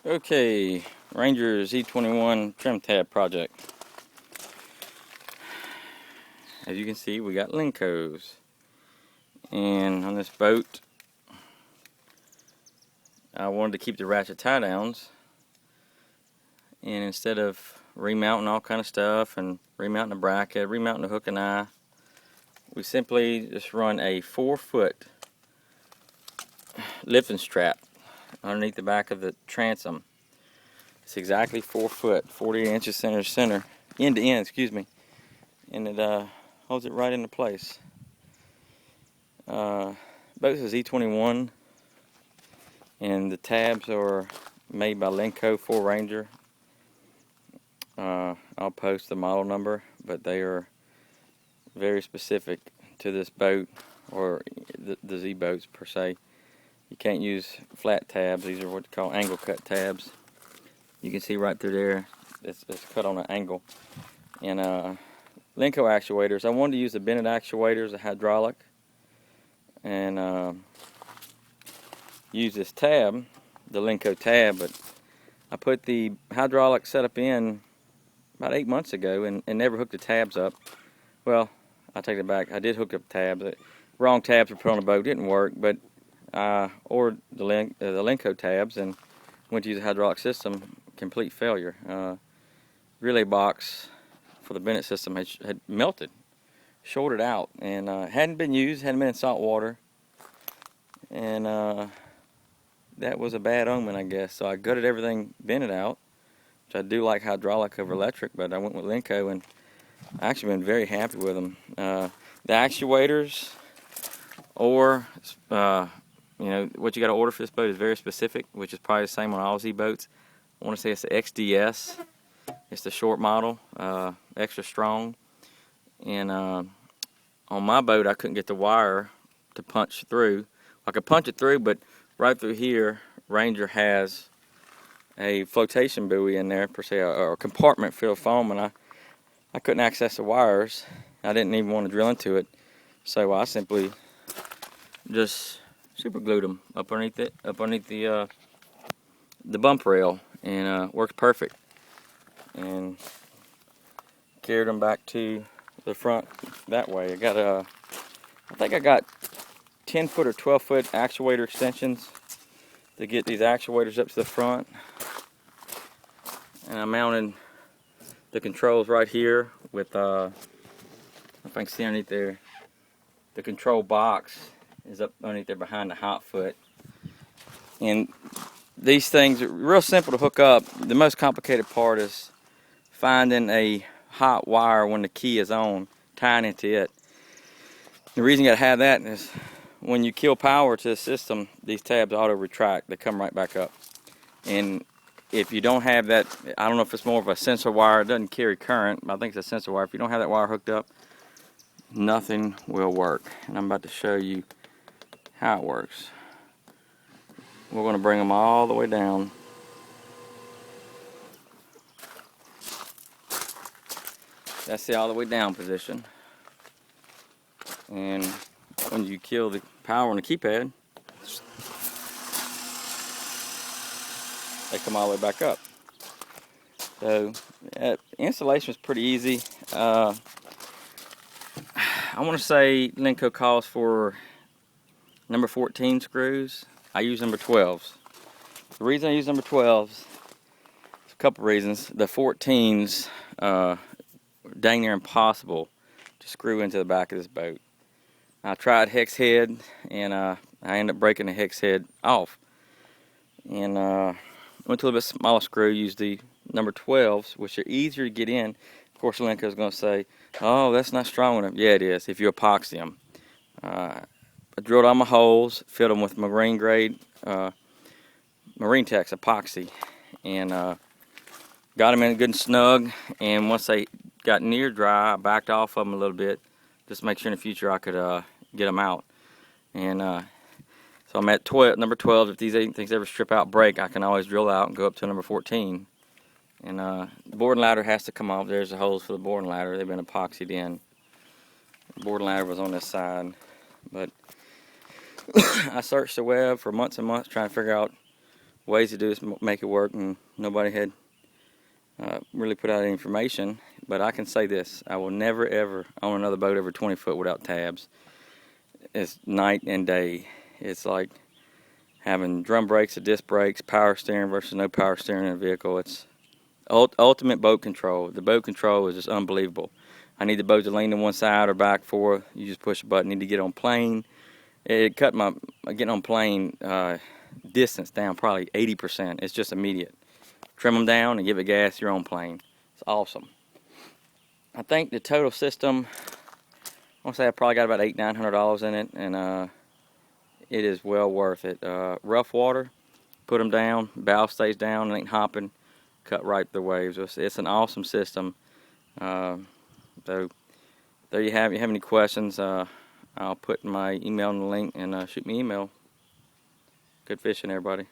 Okay, Ranger Z21 trim tab project. As you can see, we got Lincos. And on this boat, I wanted to keep the ratchet tie downs. And instead of remounting all kind of stuff and remounting the bracket, remounting the hook and eye, we simply just run a 4-foot lifting strap underneath the back of the transom. It's exactly 4 foot, 48 inches center to center, end to end, excuse me, and it holds it right into place. Boat is E21, and the tabs are made by Lenco for Ranger. I'll post the model number, but they are very specific to this boat, or the Z boats per se. You can't use flat tabs. These are what they call angle cut tabs. You can see right through there, it's cut on an angle. And Lenco actuators, I wanted to use the Bennett actuators, a hydraulic, and use this tab, the Lenco tab, but I put the hydraulic setup in about 8 months ago and never hooked the tabs up. Well, I take it back, I did hook up tabs. Wrong tabs were put on the boat, didn't work, but I ordered the Lenco tabs and went to use a hydraulic system, complete failure. Relay box for the Bennett system had melted, shorted out, and hadn't been used, hadn't been in salt water, and that was a bad omen, I guess. So I gutted everything Bennett out, which I do like hydraulic over electric, but I went with Lenco, and I actually been very happy with them. The actuators, or you know, what you got to order for this boat is very specific, which is probably the same on all Z boats. I want to say it's the XDS. It's the short model, extra strong. And on my boat, I couldn't get the wire to punch through. I could punch it through, but right through here, Ranger has a flotation buoy in there, per se, or a compartment filled with foam, and I couldn't access the wires. I didn't even want to drill into it, so I simply just super glued them up underneath it, the bump rail, and works perfect. And carried them back to the front that way. I think I got 10-foot or 12-foot actuator extensions to get these actuators up to the front. And I mounted the controls right here with, if I can see underneath there, the control box is up underneath there behind the hot foot. And these things are real simple to hook up. The most complicated part is finding a hot wire when the key is on, tying into it. The reason you gotta have that is when you kill power to the system, these tabs auto retract. They come right back up. And if you don't have that, I don't know if it's more of a sensor wire, it doesn't carry current, but I think it's a sensor wire. If you don't have that wire hooked up, nothing will work. And I'm about to show you how it works. We're going to bring them all the way down. That's the all the way down position. And when you kill the power on the keypad, they come all the way back up. So installation is pretty easy. I want to say Lenco calls for number 14 screws. I use number 12s. The reason I use number 12s is a couple reasons. The 14s dang near impossible to screw into the back of this boat. I tried hex head, and I ended up breaking the hex head off. And went to a little bit smaller screw, used the number 12s, which are easier to get in. Of course, Lenco is going to say, oh, that's not strong enough. Yeah, it is, if you epoxy them. I drilled all my holes, filled them with marine grade Marine Tex epoxy, and got them in good and snug. And once they got near dry, I backed off of them a little bit, just to make sure in the future I could get them out. And so I'm at number 12. If these things ever strip out, break, I can always drill out and go up to number 14. And the board and ladder has to come off. There's the holes for the board and ladder. They've been epoxied in. The board and ladder was on this side, but I searched the web for months and months trying to figure out ways to do this, make it work, and nobody had really put out any information. But I can say this: I will never ever own another boat over 20 foot without tabs. It's night and day. It's like having drum brakes or disc brakes, power steering versus no power steering in a vehicle. It's ultimate boat control. The boat control is just unbelievable. I need the boat to lean to one side or back for. You just push a button. Need to get on plane. It cut my getting on plane distance down probably 80%. It's just immediate. Trim them down and give it gas. You're on plane. It's awesome. I think the total system, I want to say I probably got about $800-900 in it, and it is well worth it. Rough water, put them down. Bow stays down. It ain't hopping. Cut right the waves. It's an awesome system. So there you have. If you have any questions, I'll put my email in the link and shoot me an email. Good fishing, everybody.